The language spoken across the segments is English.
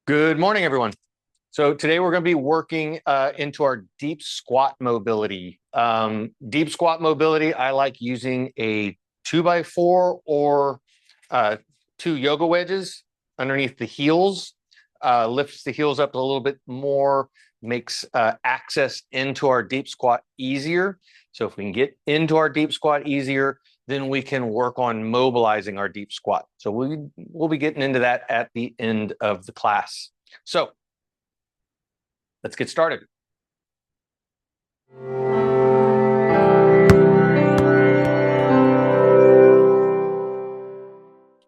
Good morning, everyone. So today we're going to be working into our deep squat mobility. Deep squat mobility, I like using a 2x4 or two yoga wedges underneath the heels. Lifts the heels up a little bit more, makes access into our deep squat easier. So if we can get into our deep squat easier, then we can work on mobilizing our deep squat. So we'll be getting into that at the end of the class. So let's get started.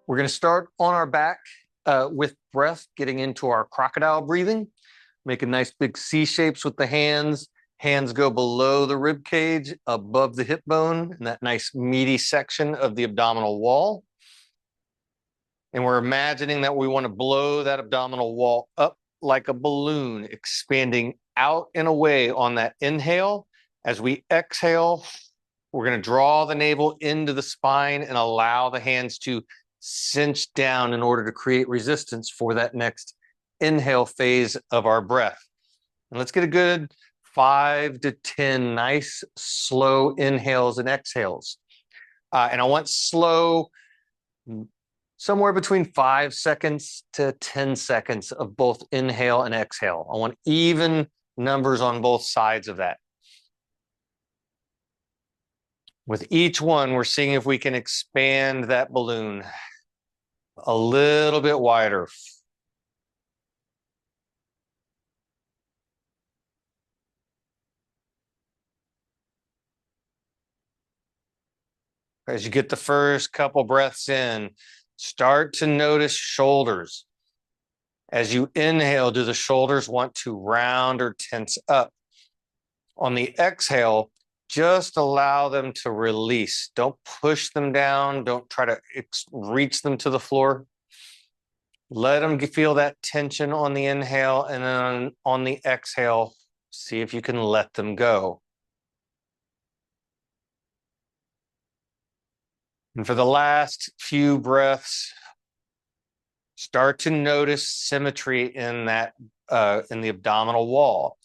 We're going to start on our back with breath, getting into our crocodile breathing. Make a nice big C shapes with the hands. Hands go below the rib cage, above the hip bone, and that nice meaty section of the abdominal wall. And we're imagining that we want to blow that abdominal wall up like a balloon, expanding out and away on that inhale. As we exhale, we're going to draw the navel into the spine and allow the hands to cinch down in order to create resistance for that next inhale phase of our breath. And let's get a good 5 to 10 nice slow inhales and exhales. And I want slow, somewhere between 5 seconds to 10 seconds of both inhale and exhale. I want even numbers on both sides of that. With each one, we're seeing if we can expand that balloon a little bit wider. As you get the first couple breaths in, start to notice shoulders. As you inhale, do the shoulders want to round or tense up? On the exhale, just allow them to release. Don't push them down. Don't try to reach them to the floor. Let them feel that tension on the inhale, and then on the exhale, see if you can let them go. And for the last few breaths, start to notice symmetry in that in the abdominal wall.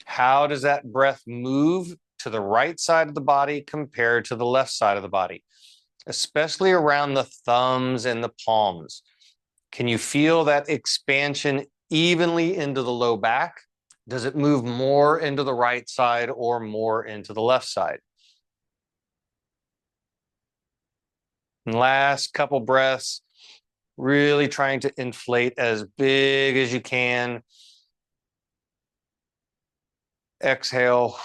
How does that breath move to the right side of the body compared to the left side of the body, especially around the thumbs and the palms? Can you feel that expansion evenly into the low back? Does it move more into the right side or more into the left side? And last couple breaths, really trying to inflate as big as you can. Exhale,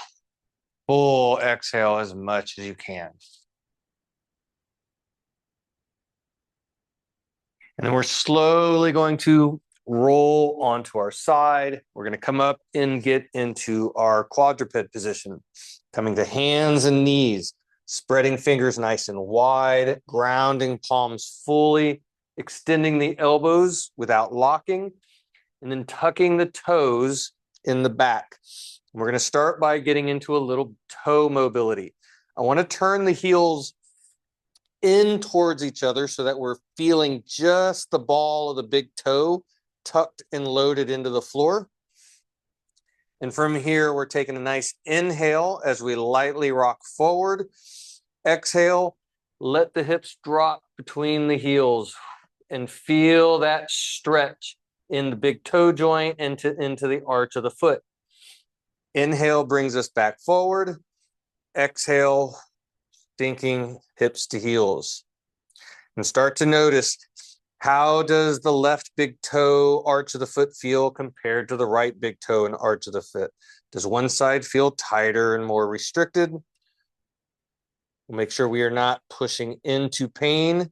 full exhale as much as you can. And then we're slowly going to roll onto our side. We're going to come up and get into our quadruped position, coming to hands and knees, spreading fingers nice and wide, grounding palms fully, extending the elbows without locking, and then tucking the toes in the back. We're going to start by getting into a little toe mobility. I want to turn the heels in towards each other so that we're feeling just the ball of the big toe tucked and loaded into the floor. And from here, we're taking a nice inhale as we lightly rock forward. Exhale, let the hips drop between the heels and feel that stretch in the big toe joint into the arch of the foot. Inhale brings us back forward. Exhale, sinking hips to heels. And start to notice, how does the left big toe arch of the foot feel compared to the right big toe and arch of the foot? Does one side feel tighter and more restricted? We'll make sure we are not pushing into pain.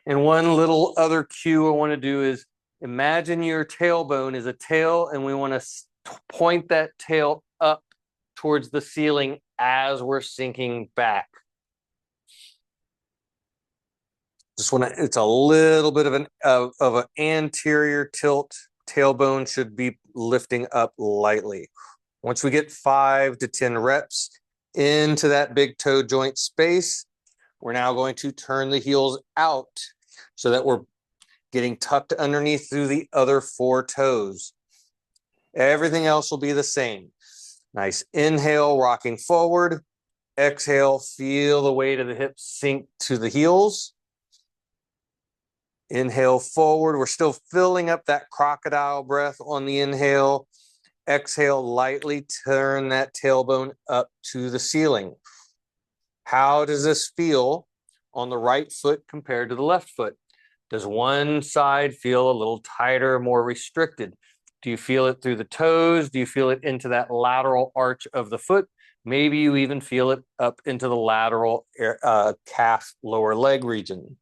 And one little other cue I want to do is imagine your tailbone is a tail, and we want to point that tail up towards the ceiling as we're sinking back. Just want to, it's a little bit of an anterior tilt. Tailbone should be lifting up lightly. Once we get 5 to 10 reps into that big toe joint space, we're now going to turn the heels out so that we're getting tucked underneath through the other 4 toes. Everything else will be the same. Nice inhale, rocking forward. Exhale, feel the weight of the hips sink to the heels. Inhale forward. We're still filling up that crocodile breath on the inhale. Exhale, lightly turn that tailbone up to the ceiling. How does this feel on the right foot compared to the left foot? Does one side feel a little tighter, more restricted? Do you feel it through the toes? Do you feel it into that lateral arch of the foot? Maybe you even feel it up into the lateral calf lower leg region.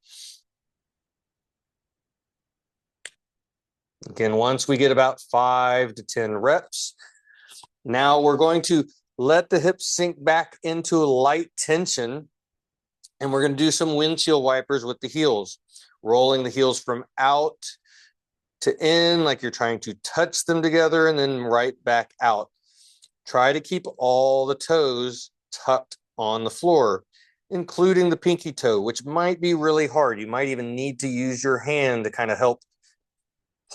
Again, once we get about 5 to 10 reps, now we're going to let the hips sink back into a light tension, and we're going to do some windshield wipers with the heels, rolling the heels from out to in like you're trying to touch them together, and then right back out. Try to keep all the toes tucked on the floor, including the pinky toe, which might be really hard. You might even need to use your hand to kind of help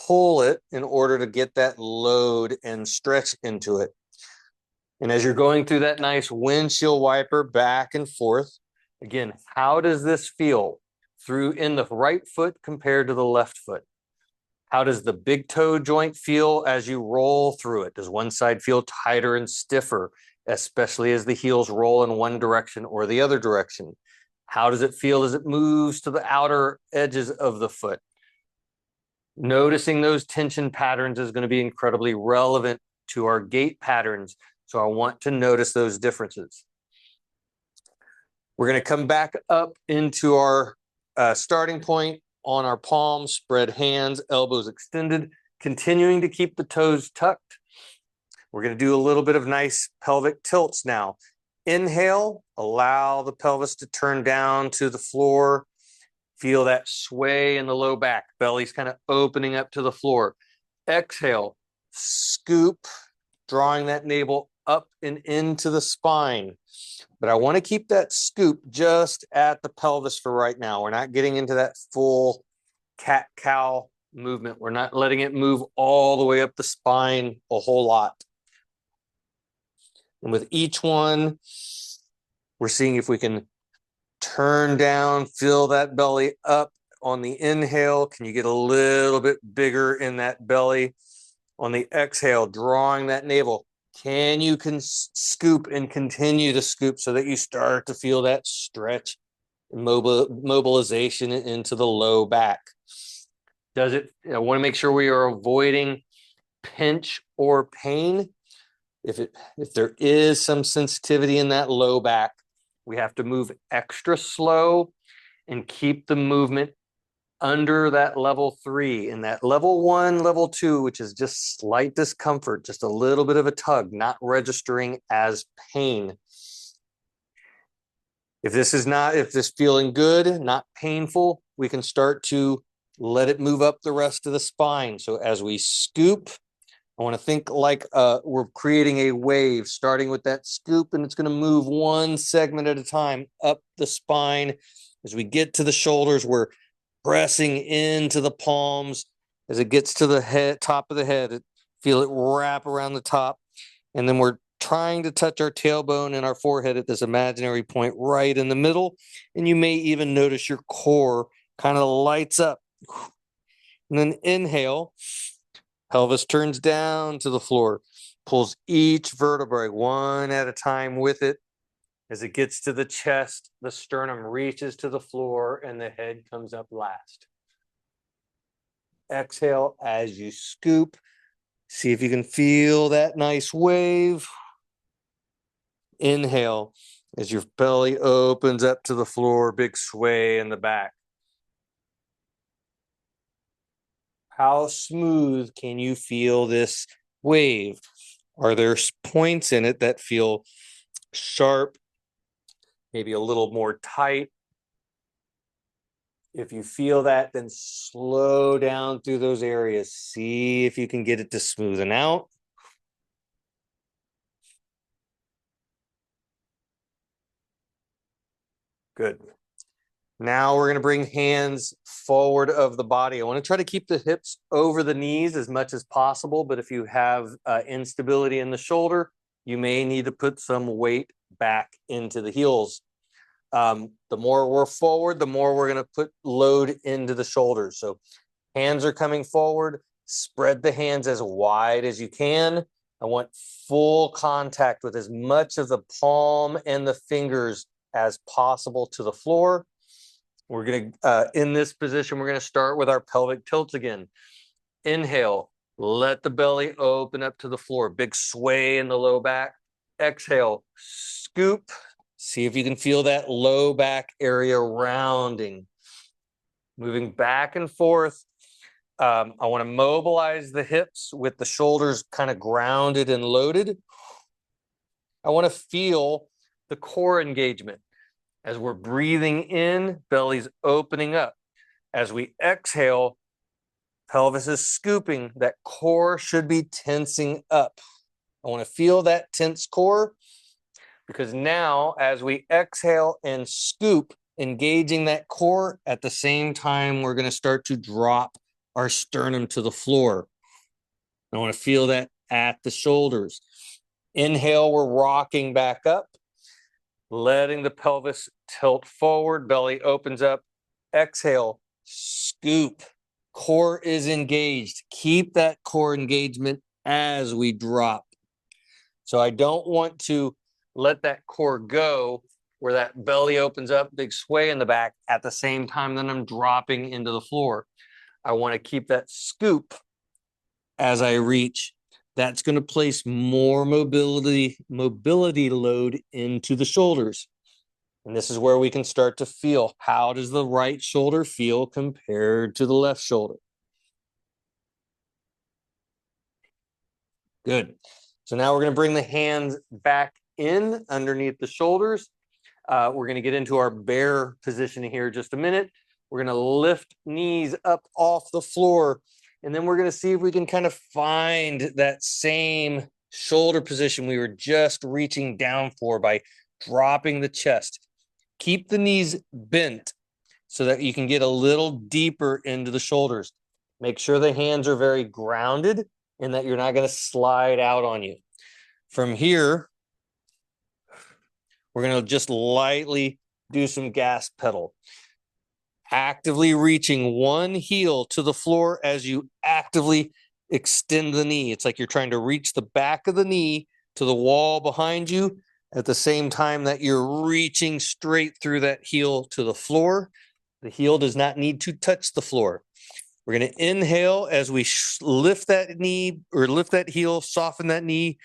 pull it in order to get that load and stretch into it. And as you're going through that nice windshield wiper back and forth, again, how does this feel through in the right foot compared to the left foot? How does the big toe joint feel as you roll through it? Does one side feel tighter and stiffer, especially as the heels roll in one direction or the other direction? How does it feel as it moves to the outer edges of the foot? Noticing those tension patterns is going to be incredibly relevant to our gait patterns. So I want to notice those differences. We're going to come back up into our starting point on our palms, spread hands, elbows extended, continuing to keep the toes tucked. We're going to do a little bit of nice pelvic tilts now. Inhale, allow the pelvis to turn down to the floor. Feel that sway in the low back. Belly's kind of opening up to the floor. Exhale, scoop, drawing that navel up and into the spine. But I want to keep that scoop just at the pelvis for right now. We're not getting into that full cat-cow movement. We're not letting it move all the way up the spine a whole lot. And with each one, we're seeing if we can turn down, fill that belly up on the inhale. Can you get a little bit bigger in that belly? On the exhale, drawing that navel. Can you scoop and continue to scoop so that you start to feel that stretch and mobilization into the low back? Does it? I want to make sure we are avoiding pinch or pain. If there is some sensitivity in that low back, we have to move extra slow and keep the movement under that level 3. And that level 1, level 2, which is just slight discomfort, just a little bit of a tug, not registering as pain. If this feeling good, not painful, we can start to let it move up the rest of the spine. So as we scoop, I want to think like we're creating a wave, starting with that scoop, and it's going to move one segment at a time up the spine. As we get to the shoulders, we're pressing into the palms. As it gets to the head, top of the head, feel it wrap around the top. And then we're trying to touch our tailbone and our forehead at this imaginary point right in the middle. And you may even notice your core kind of lights up. And then inhale, pelvis turns down to the floor, pulls each vertebrae one at a time with it. As it gets to the chest, the sternum reaches to the floor and the head comes up last. Exhale as you scoop. See if you can feel that nice wave. Inhale as your belly opens up to the floor, big sway in the back. How smooth can you feel this wave? Are there points in it that feel sharp, maybe a little more tight? If you feel that, then slow down through those areas. See if you can get it to smoothen out. Good. Now we're going to bring hands forward of the body. I want to try to keep the hips over the knees as much as possible, but if you have instability in the shoulder, you may need to put some weight back into the heels. The more we're forward, the more we're going to put load into the shoulders. So hands are coming forward. Spread the hands as wide as you can. I want full contact with as much of the palm and the fingers as possible to the floor. We're going to, in this position, we're going to start with our pelvic tilts again. Inhale, let the belly open up to the floor. Big sway in the low back. Exhale, scoop. See if you can feel that low back area rounding. Moving back and forth. I want to mobilize the hips with the shoulders kind of grounded and loaded. I want to feel the core engagement. As we're breathing in, belly's opening up. As we exhale, pelvis is scooping. That core should be tensing up. I want to feel that tense core because now as we exhale and scoop, engaging that core, at the same time, we're going to start to drop our sternum to the floor. I want to feel that at the shoulders. Inhale, we're rocking back up. Letting the pelvis tilt forward, belly opens up. Exhale, scoop. Core is engaged. Keep that core engagement as we drop. So I don't want to let that core go where that belly opens up, big sway in the back at the same time that I'm dropping into the floor. I want to keep that scoop as I reach. That's going to place more mobility load into the shoulders. And this is where we can start to feel, how does the right shoulder feel compared to the left shoulder? Good. So now we're going to bring the hands back in underneath the shoulders. We're going to get into our bear position here in just a minute. We're going to lift knees up off the floor. And then we're going to see if we can kind of find that same shoulder position we were just reaching down for by dropping the chest. Keep the knees bent so that you can get a little deeper into the shoulders. Make sure the hands are very grounded and that you're not going to slide out on you. From here, we're going to just lightly do some gas pedal. Actively reaching one heel to the floor as you actively extend the knee. It's like you're trying to reach the back of the knee to the wall behind you at the same time that you're reaching straight through that heel to the floor. The heel does not need to touch the floor. We're going to inhale as we lift that knee or lift that heel, soften that knee.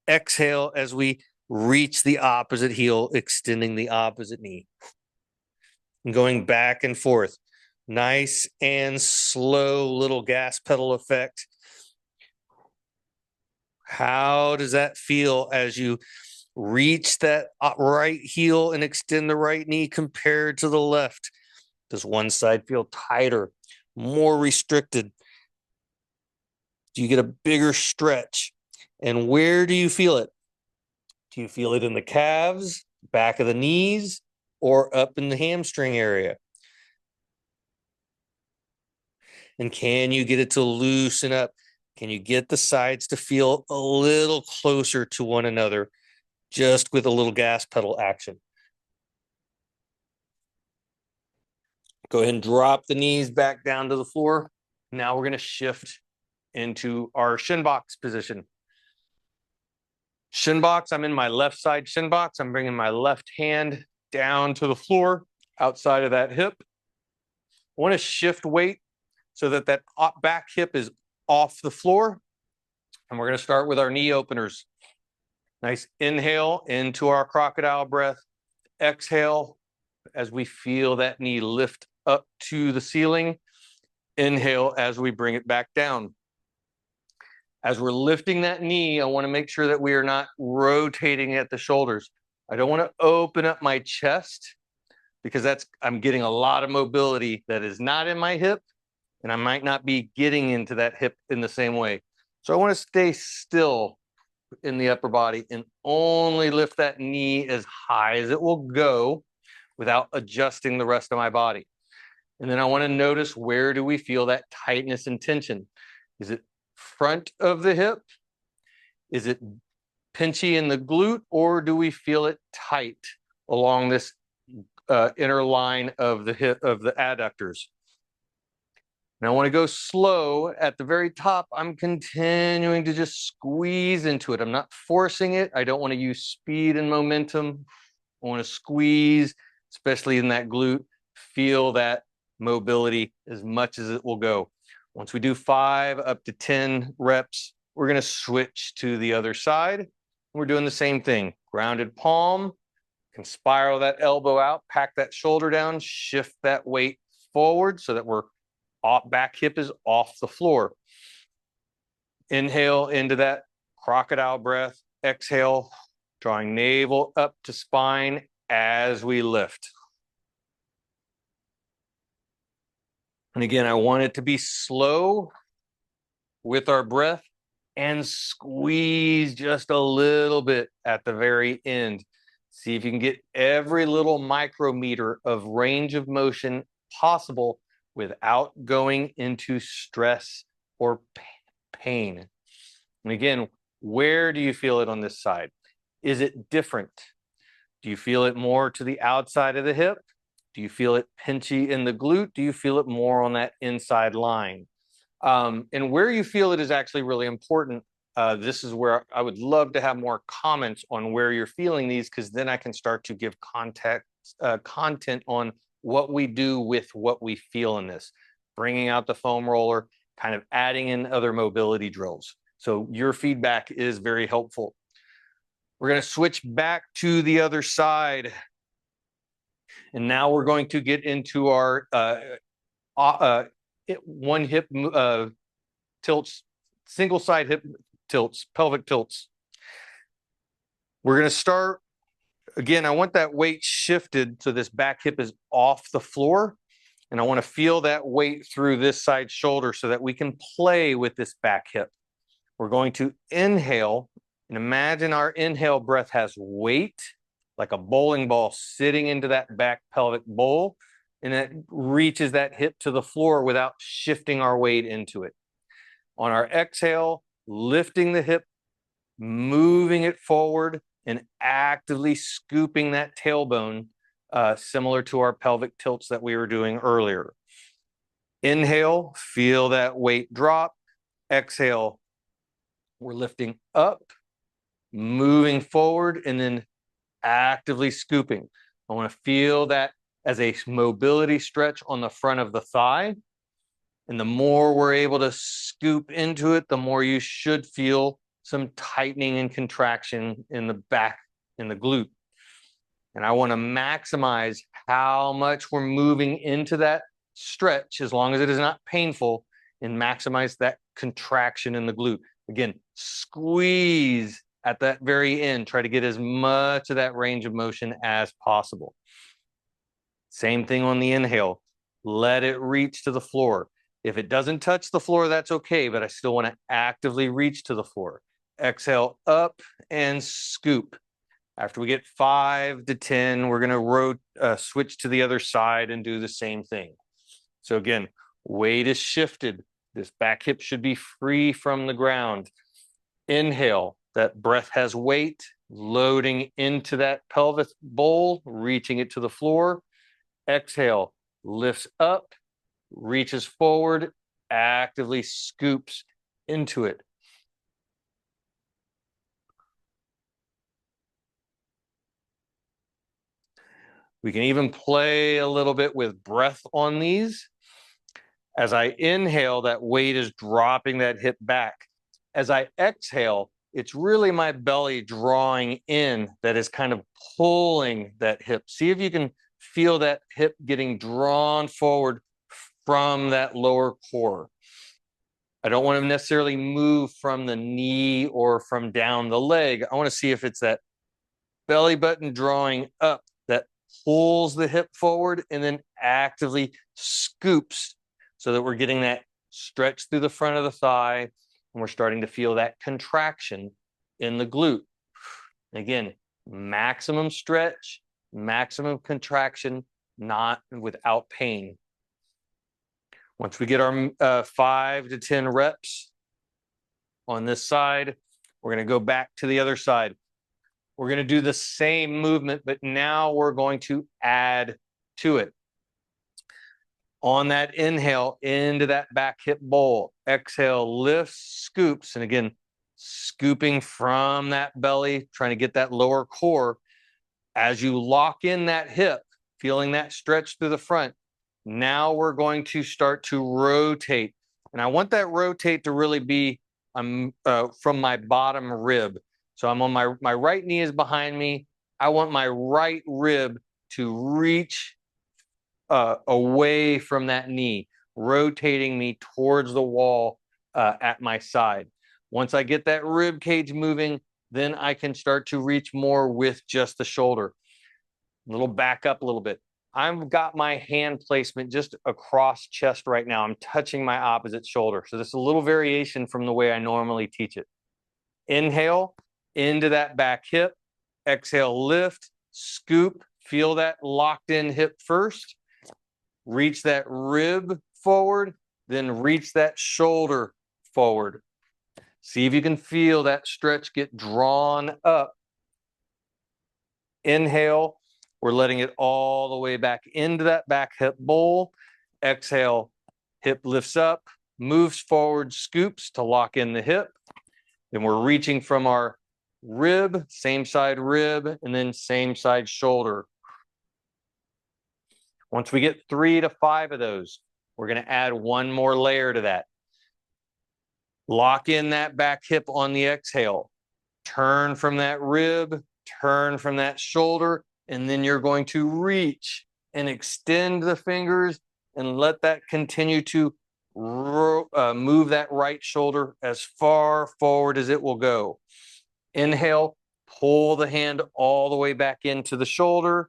Exhale as we reach the opposite heel, extending the opposite knee. And going back and forth. Nice and slow little gas pedal effect. How does that feel as you reach that right heel and extend the right knee compared to the left? Does one side feel tighter, more restricted? Do you get a bigger stretch? And where do you feel it? Do you feel it in the calves, back of the knees, or up in the hamstring area? And can you get it to loosen up? Can you get the sides to feel a little closer to one another just with a little gas pedal action? Go ahead and drop the knees back down to the floor. Now we're going to shift into our shin box position. Shin box, I'm in my left side shin box. I'm bringing my left hand down to the floor outside of that hip. I want to shift weight so that that back hip is off the floor. And we're going to start with our knee openers. Nice inhale into our crocodile breath. Exhale as we feel that knee lift up to the ceiling. Inhale as we bring it back down. As we're lifting that knee, I want to make sure that we are not rotating at the shoulders. I don't want to open up my chest because I'm getting a lot of mobility that is not in my hip, and I might not be getting into that hip in the same way. So I want to stay still in the upper body and only lift that knee as high as it will go without adjusting the rest of my body. And then I want to notice, where do we feel that tightness and tension? Is it front of the hip? Is it pinchy in the glute, or do we feel it tight along this inner line of the hip, of the adductors? And I want to go slow. At the very top, I'm continuing to just squeeze into it. I'm not forcing it. I don't want to use speed and momentum. I want to squeeze, especially in that glute, feel that mobility as much as it will go. Once we do 5 up to 10 reps, we're going to switch to the other side. We're doing the same thing. Grounded palm, can spiral that elbow out, pack that shoulder down, shift that weight forward so that we're off, back hip is off the floor. Inhale into that crocodile breath. Exhale, drawing navel up to spine as we lift. And again, I want it to be slow with our breath and squeeze just a little bit at the very end. See if you can get every little micrometer of range of motion possible without going into stress or pain. And again, where do you feel it on this side? Is it different? Do you feel it more to the outside of the hip? Do you feel it pinchy in the glute? Do you feel it more on that inside line? And where you feel it is actually really important. This is where I would love to have more comments on where you're feeling these, because then I can start to give content on what we do with what we feel in this. Bringing out the foam roller, kind of adding in other mobility drills. So your feedback is very helpful. We're going to switch back to the other side. And now we're going to get into our one hip tilts, single side hip tilts, pelvic tilts. We're going to start, again, I want that weight shifted so this back hip is off the floor. And I want to feel that weight through this side shoulder so that we can play with this back hip. We're going to inhale, and imagine our inhale breath has weight, like a bowling ball sitting into that back pelvic bowl, and it reaches that hip to the floor without shifting our weight into it. On our exhale, lifting the hip, moving it forward, and actively scooping that tailbone, similar to our pelvic tilts that we were doing earlier. Inhale, feel that weight drop. Exhale, we're lifting up, moving forward, and then actively scooping. I want to feel that as a mobility stretch on the front of the thigh. And the more we're able to scoop into it, the more you should feel some tightening and contraction in the back, in the glute. And I want to maximize how much we're moving into that stretch, as long as it is not painful, and maximize that contraction in the glute. Again, squeeze at that very end. Try to get as much of that range of motion as possible. Same thing on the inhale. Let it reach to the floor. If it doesn't touch the floor, that's okay, but I still want to actively reach to the floor. Exhale up and scoop. After we get 5 to 10, we're going to switch to the other side and do the same thing. So again, weight is shifted. This back hip should be free from the ground. Inhale, that breath has weight, loading into that pelvic bowl, reaching it to the floor. Exhale, lifts up, reaches forward, actively scoops into it. We can even play a little bit with breath on these. As I inhale, that weight is dropping that hip back. As I exhale, it's really my belly drawing in that is kind of pulling that hip. See if you can feel that hip getting drawn forward from that lower core. I don't want to necessarily move from the knee or from down the leg. I want to see if it's that belly button drawing up that pulls the hip forward and then actively scoops so that we're getting that stretch through the front of the thigh, and we're starting to feel that contraction in the glute. Again, maximum stretch, maximum contraction, not without pain. Once we get our 5 to 10 reps on this side, we're going to go back to the other side. We're going to do the same movement, but now we're going to add to it. On that inhale, into that back hip bowl. Exhale, lifts, scoops. And again, scooping from that belly, trying to get that lower core. As you lock in that hip, feeling that stretch through the front, now we're going to start to rotate. And I want that rotate to really be from my bottom rib. So I'm on my right knee is behind me. I want my right rib to reach away from that knee, rotating me towards the wall at my side. Once I get that rib cage moving, then I can start to reach more with just the shoulder. A little back up a little bit. I've got my hand placement just across chest right now. I'm touching my opposite shoulder. So this is a little variation from the way I normally teach it. Inhale into that back hip. Exhale, lift, scoop. Feel that locked in hip first. Reach that rib forward, then reach that shoulder forward. See if you can feel that stretch get drawn up. Inhale, we're letting it all the way back into that back hip bowl. Exhale, hip lifts up, moves forward, scoops to lock in the hip. Then we're reaching from our rib, same side rib, and then same side shoulder. Once we get 3 to 5 of those, we're going to add one more layer to that. Lock in that back hip on the exhale. Turn from that rib, turn from that shoulder, and then you're going to reach and extend the fingers and let that continue to move that right shoulder as far forward as it will go. Inhale, pull the hand all the way back into the shoulder.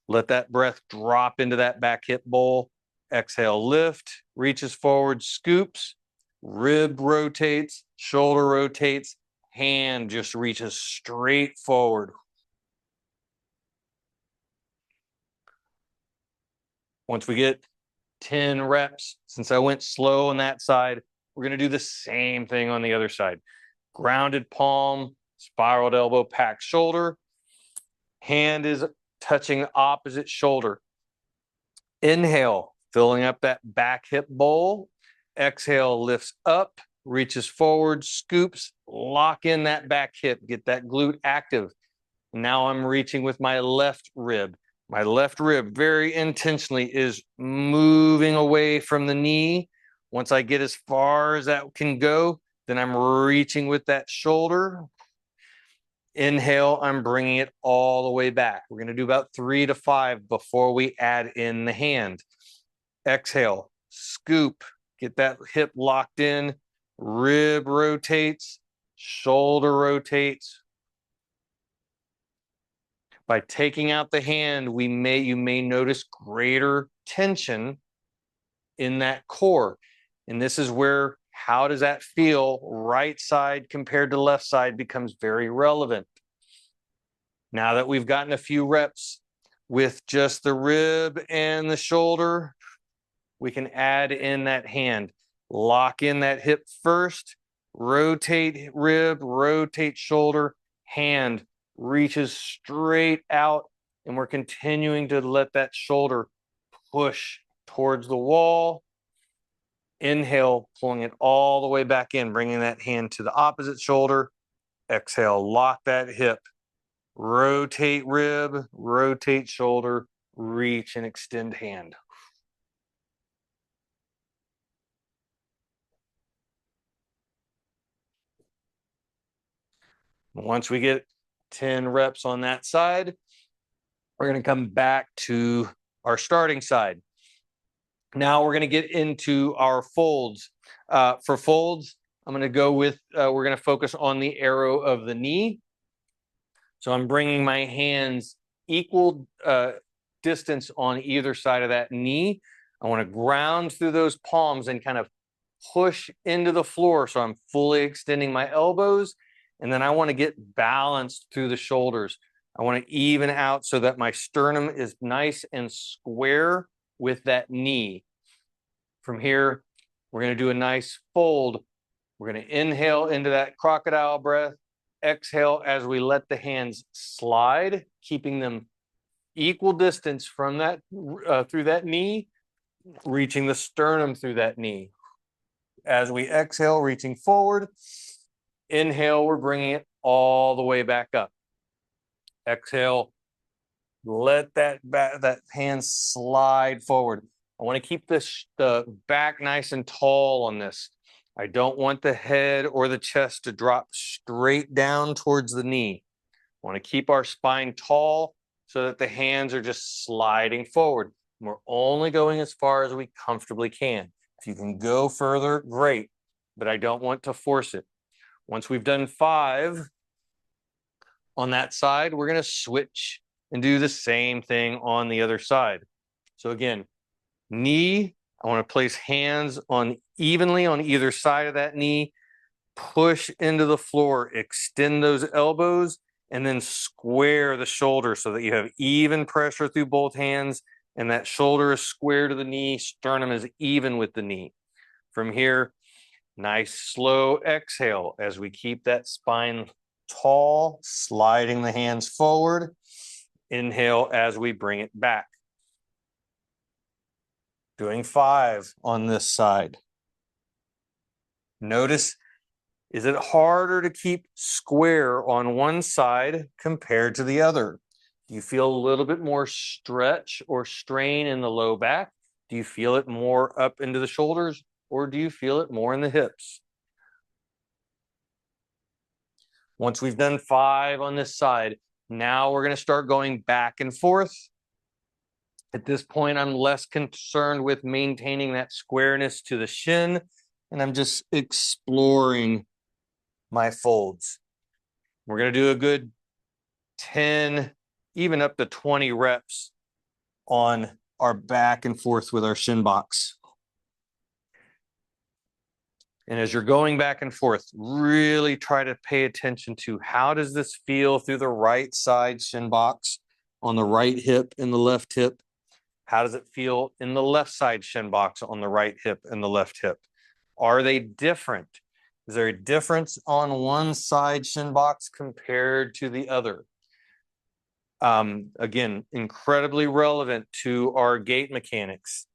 Let that breath drop into that back hip bowl. Exhale, lift, reaches forward, scoops, rib rotates, shoulder rotates, hand just reaches straight forward. Once we get 10 reps, since I went slow on that side, we're going to do the same thing on the other side. Grounded palm, spiraled elbow, packed shoulder. Hand is touching opposite shoulder. Inhale, filling up that back hip bowl. Exhale, lifts up, reaches forward, scoops, lock in that back hip, get that glute active. Now I'm reaching with my left rib. My left rib very intentionally is moving away from the knee. Once I get as far as that can go, then I'm reaching with that shoulder. Inhale, I'm bringing it all the way back. We're going to do about 3 to 5 before we add in the hand. Exhale, scoop, get that hip locked in, rib rotates, shoulder rotates. By taking out the hand, you may notice greater tension in that core. And this is where, how does that feel? Right side compared to left side becomes very relevant. Now that we've gotten a few reps with just the rib and the shoulder, we can add in that hand. Lock in that hip first, rotate rib, rotate shoulder, hand reaches straight out, and we're continuing to let that shoulder push towards the wall. Inhale, pulling it all the way back in, bringing that hand to the opposite shoulder. Exhale, lock that hip. Rotate rib, rotate shoulder, reach and extend hand. Once we get 10 reps on that side, we're going to come back to our starting side. Now we're going to get into our folds. For folds, I'm going to go with, we're going to focus on the arrow of the knee. So I'm bringing my hands equal distance on either side of that knee. I want to ground through those palms and kind of push into the floor. So I'm fully extending my elbows. And then I want to get balanced through the shoulders. I want to even out so that my sternum is nice and square with that knee. From here, we're going to do a nice fold. We're going to inhale into that crocodile breath. Exhale as we let the hands slide, keeping them equal distance from that through that knee, reaching the sternum through that knee. As we exhale, reaching forward. Inhale, we're bringing it all the way back up. Exhale, let that hand slide forward. I want to keep the back nice and tall on this. I don't want the head or the chest to drop straight down towards the knee. I want to keep our spine tall so that the hands are just sliding forward. We're only going as far as we comfortably can. If you can go further, great, but I don't want to force it. Once we've done 5 on that side, we're going to switch and do the same thing on the other side. So again, knee, I want to place hands on evenly on either side of that knee, push into the floor, extend those elbows, and then square the shoulder so that you have even pressure through both hands, and that shoulder is square to the knee, sternum is even with the knee. From here, nice slow exhale as we keep that spine tall, sliding the hands forward. Inhale as we bring it back. Doing 5 on this side. Notice, is it harder to keep square on one side compared to the other? Do you feel a little bit more stretch or strain in the low back? Do you feel it more up into the shoulders, or do you feel it more in the hips? Once we've done 5 on this side, now we're going to start going back and forth. At this point, I'm less concerned with maintaining that squareness to the shin, and I'm just exploring my folds. We're going to do a good 10, even up to 20 reps on our back and forth with our shin box. And as you're going back and forth, really try to pay attention to how does this feel through the right side shin box, on the right hip and the left hip? How does it feel in the left side shin box on the right hip and the left hip? Are they different? Is there a difference on one side shin box compared to the other? Again, incredibly relevant to our gait mechanics.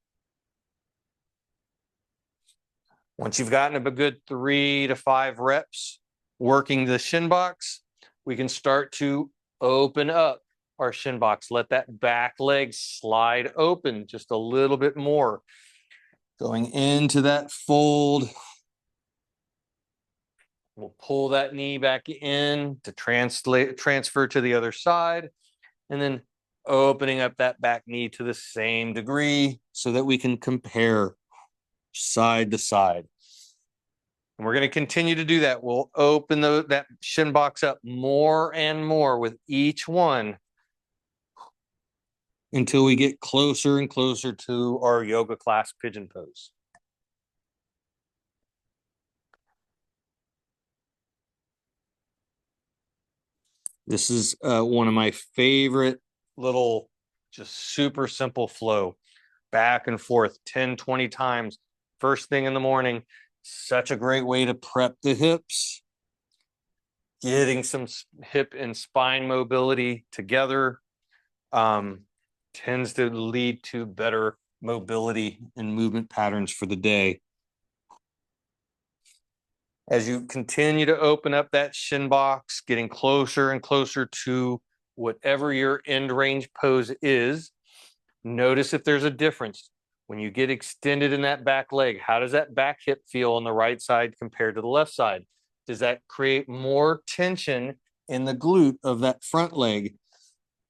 Once you've gotten a good 3 to 5 reps working the shin box, we can start to open up our shin box. Let that back leg slide open just a little bit more. Going into that fold. We'll pull that knee back in to transfer to the other side, and then opening up that back knee to the same degree so that we can compare side to side. And we're going to continue to do that. We'll open that shin box up more and more with each one until we get closer and closer to our yoga class pigeon pose. This is one of my favorite little, just super simple flow. Back and forth 10, 20 times. First thing in the morning. Such a great way to prep the hips. Getting some hip and spine mobility together tends to lead to better mobility and movement patterns for the day. As you continue to open up that shin box, getting closer and closer to whatever your end range pose is, notice if there's a difference. When you get extended in that back leg, how does that back hip feel on the right side compared to the left side? Does that create more tension in the glute of that front leg?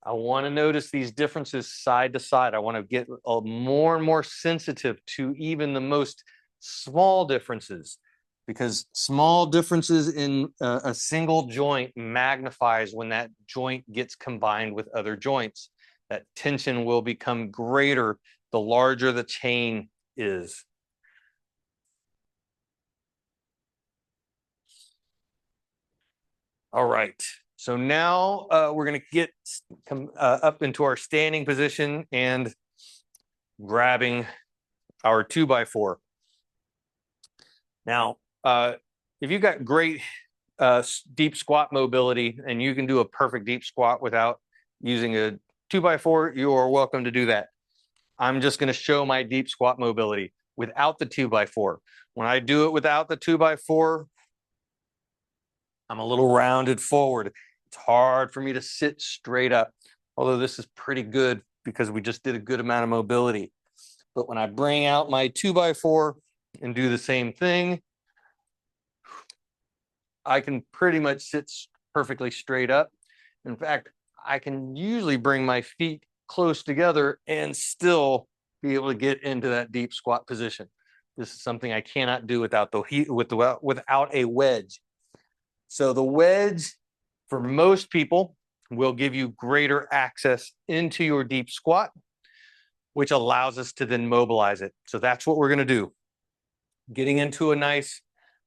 I want to notice these differences side to side. I want to get more and more sensitive to even the most small differences, because small differences in a single joint magnifies when that joint gets combined with other joints. That tension will become greater the larger the chain is. All right. So now we're going to get up into our standing position and grabbing our 2x4. Now, if you've got great deep squat mobility and you can do a perfect deep squat without using a 2x4, you are welcome to do that. I'm just going to show my deep squat mobility without the 2x4. When I do it without the 2x4, I'm a little rounded forward. It's hard for me to sit straight up, although this is pretty good because we just did a good amount of mobility. But when I bring out my 2x4 and do the same thing, I can pretty much sit perfectly straight up. In fact, I can usually bring my feet close together and still be able to get into that deep squat position. This is something I cannot do without a wedge. So the wedge, for most people, will give you greater access into your deep squat, which allows us to then mobilize it. So that's what we're going to do. Getting into a nice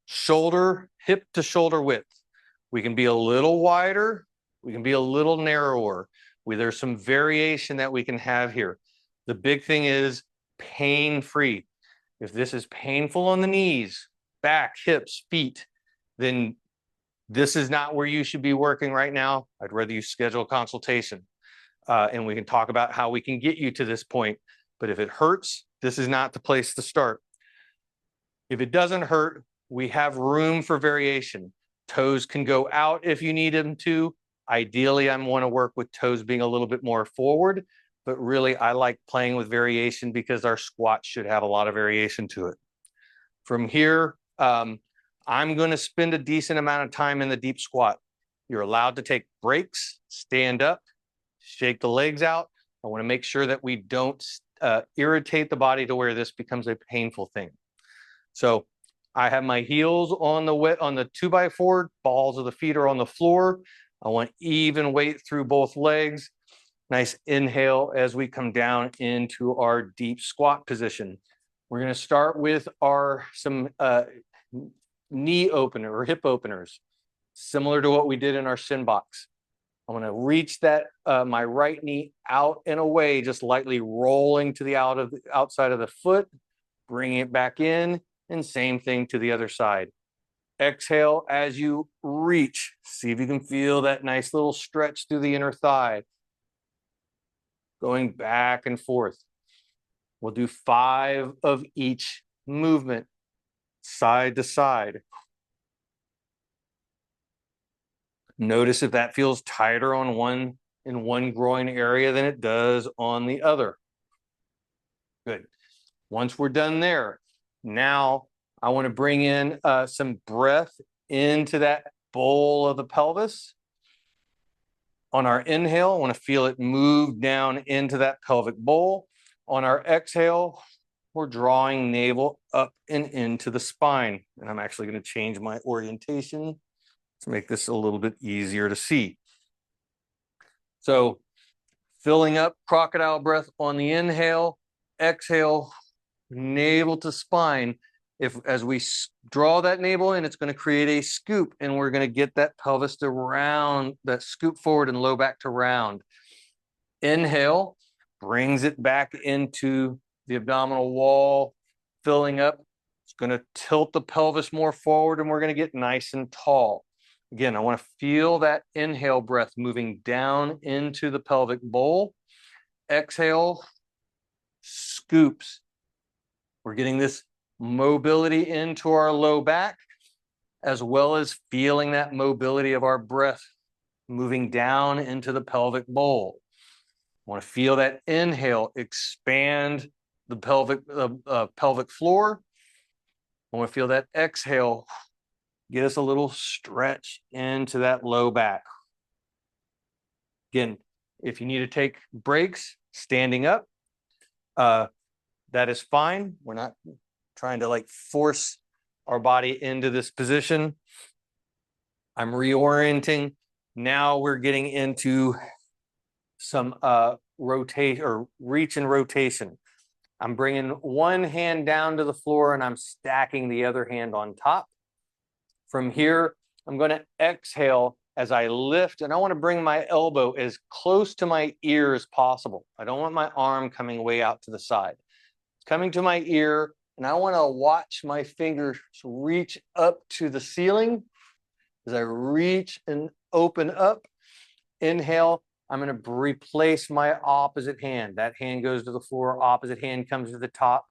shoulder, hip to shoulder width. We can be a little wider. We can be a little narrower. There's some variation that we can have here. The big thing is pain-free. If this is painful on the knees, back, hips, feet, then this is not where you should be working right now. I'd rather you schedule a consultation and we can talk about how we can get you to this point. But if it hurts, this is not the place to start. If it doesn't hurt, we have room for variation. Toes can go out if you need them to. Ideally, I want to work with toes being a little bit more forward, but really I like playing with variation because our squat should have a lot of variation to it. From here, I'm going to spend a decent amount of time in the deep squat. You're allowed to take breaks, stand up, shake the legs out. I want to make sure that we don't irritate the body to where this becomes a painful thing. So I have my heels on the 2x4, balls of the feet are on the floor. I want even weight through both legs. Nice inhale as we come down into our deep squat position. We're going to start with some knee opener or hip openers, similar to what we did in our shin box. I'm going to reach my right knee out and away, just lightly rolling to the outside of the foot, bringing it back in, and same thing to the other side. Exhale as you reach. See if you can feel that nice little stretch through the inner thigh. Going back and forth. We'll do 5 of each movement, side to side. Notice if that feels tighter in one groin area than it does on the other. Good. Once we're done there, now I want to bring in some breath into that bowl of the pelvis. On our inhale, I want to feel it move down into that pelvic bowl. On our exhale, we're drawing navel up and into the spine. And I'm actually going to change my orientation to make this a little bit easier to see. So filling up crocodile breath on the inhale, exhale, navel to spine. As we draw that navel in, it's going to create a scoop, and we're going to get that pelvis to round, that scoop forward and low back to round. Inhale brings it back into the abdominal wall, filling up. It's going to tilt the pelvis more forward, and we're going to get nice and tall. Again, I want to feel that inhale breath moving down into the pelvic bowl. Exhale, scoops. We're getting this mobility into our low back, as well as feeling that mobility of our breath moving down into the pelvic bowl. I want to feel that inhale expand the pelvic floor. I want to feel that exhale get us a little stretch into that low back. Again, if you need to take breaks standing up, that is fine. We're not trying to force our body into this position. I'm reorienting. Now we're getting into some rotate or reach and rotation. I'm bringing one hand down to the floor and I'm stacking the other hand on top. From here, I'm going to exhale as I lift, and I want to bring my elbow as close to my ear as possible. I don't want my arm coming way out to the side. It's coming to my ear, and I want to watch my fingers reach up to the ceiling. As I reach and open up, inhale, I'm going to replace my opposite hand. That hand goes to the floor, opposite hand comes to the top.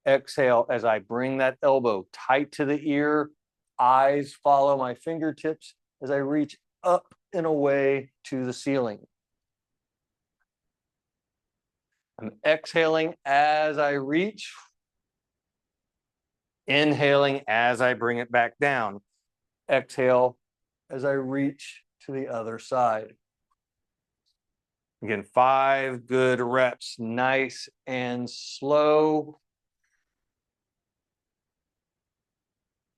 Exhale as I bring that elbow tight to the ear, eyes follow my fingertips as I reach up and away to the ceiling. I'm exhaling as I reach, inhaling as I bring it back down. Exhale as I reach to the other side. Again, 5 good reps, nice and slow.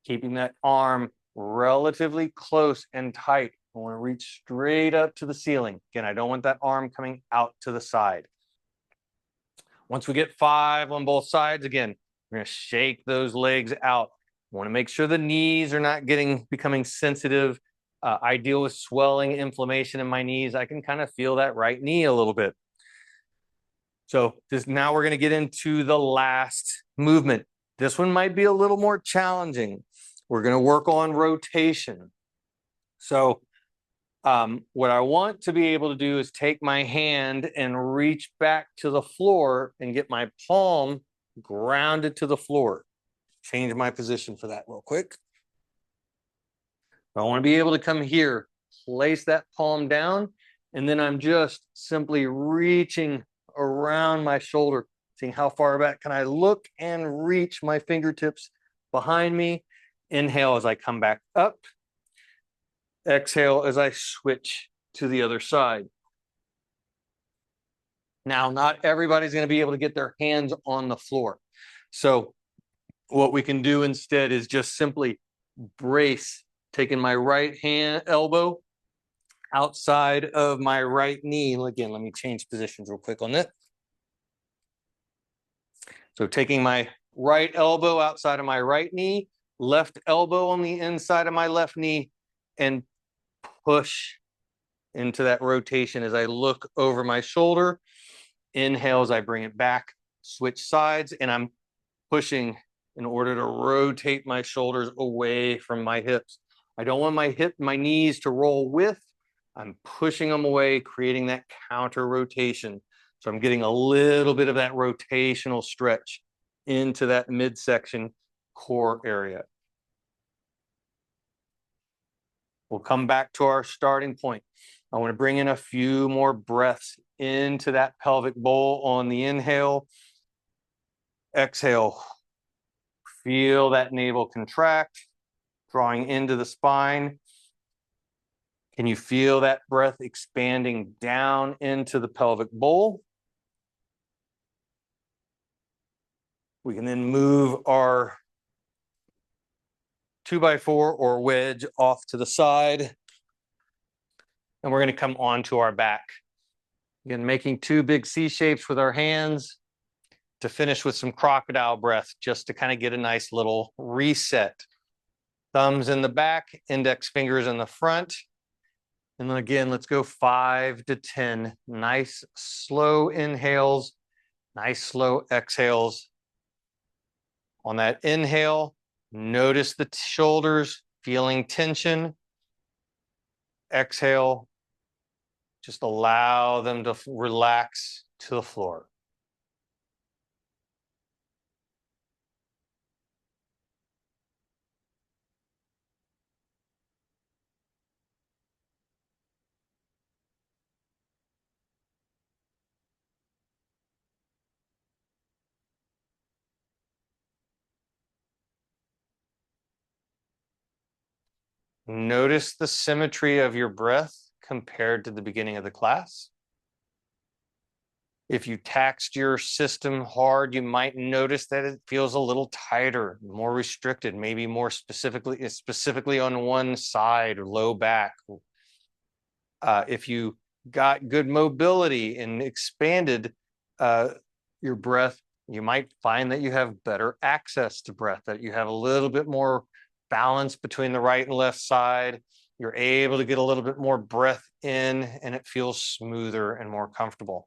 Keeping that arm relatively close and tight. I want to reach straight up to the ceiling. Again, I don't want that arm coming out to the side. Once we get 5 on both sides, again, we're going to shake those legs out. I want to make sure the knees are not becoming sensitive. I deal with swelling, inflammation in my knees. I can kind of feel that right knee a little bit. So now we're going to get into the last movement. This one might be a little more challenging. We're going to work on rotation. So what I want to be able to do is take my hand and reach back to the floor and get my palm grounded to the floor. Change my position for that real quick. I want to be able to come here, place that palm down, and then I'm just simply reaching around my shoulder, seeing how far back can I look and reach my fingertips behind me. Inhale as I come back up. Exhale as I switch to the other side. Now, not everybody's going to be able to get their hands on the floor. So what we can do instead is just simply brace, taking my right hand elbow outside of my right knee. Again, let me change positions real quick on that. So taking my right elbow outside of my right knee, left elbow on the inside of my left knee, and push into that rotation as I look over my shoulder. Inhale as I bring it back, switch sides, and I'm pushing in order to rotate my shoulders away from my hips. I don't want my knees to roll with. I'm pushing them away, creating that counter rotation. So I'm getting a little bit of that rotational stretch into that midsection core area. We'll come back to our starting point. I want to bring in a few more breaths into that pelvic bowl on the inhale. Exhale. Feel that navel contract, drawing into the spine. Can you feel that breath expanding down into the pelvic bowl? We can then move our 2x4 or wedge off to the side. And we're going to come onto our back. Again, making 2 big C shapes with our hands to finish with some crocodile breath, just to kind of get a nice little reset. Thumbs in the back, index fingers in the front. And then again, let's go 5 to 10. Nice, slow inhales, nice, slow exhales. On that inhale, notice the shoulders, feeling tension. Exhale, just allow them to relax to the floor. Notice the symmetry of your breath compared to the beginning of the class. If you taxed your system hard, you might notice that it feels a little tighter, more restricted, maybe more specifically on one side or low back. If you got good mobility and expanded your breath, you might find that you have better access to breath, that you have a little bit more balance between the right and left side. you're able to get a little bit more breath in and it feels smoother and more comfortable.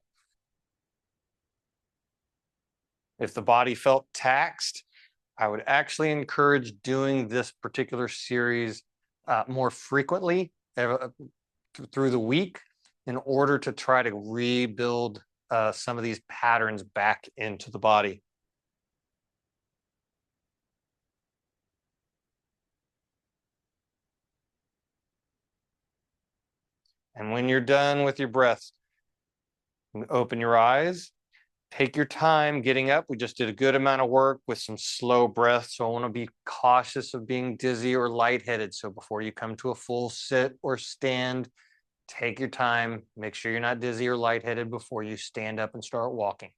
If the body felt taxed, I would actually encourage doing this particular series more frequently through the week in order to try to rebuild some of these patterns back into the body. And when you're done with your breath, open your eyes. Take your time getting up. We just did a good amount of work with some slow breath. So I want to be cautious of being dizzy or lightheaded. So before you come to a full sit or stand, take your time. Make sure you're not dizzy or lightheaded before you stand up and start walking.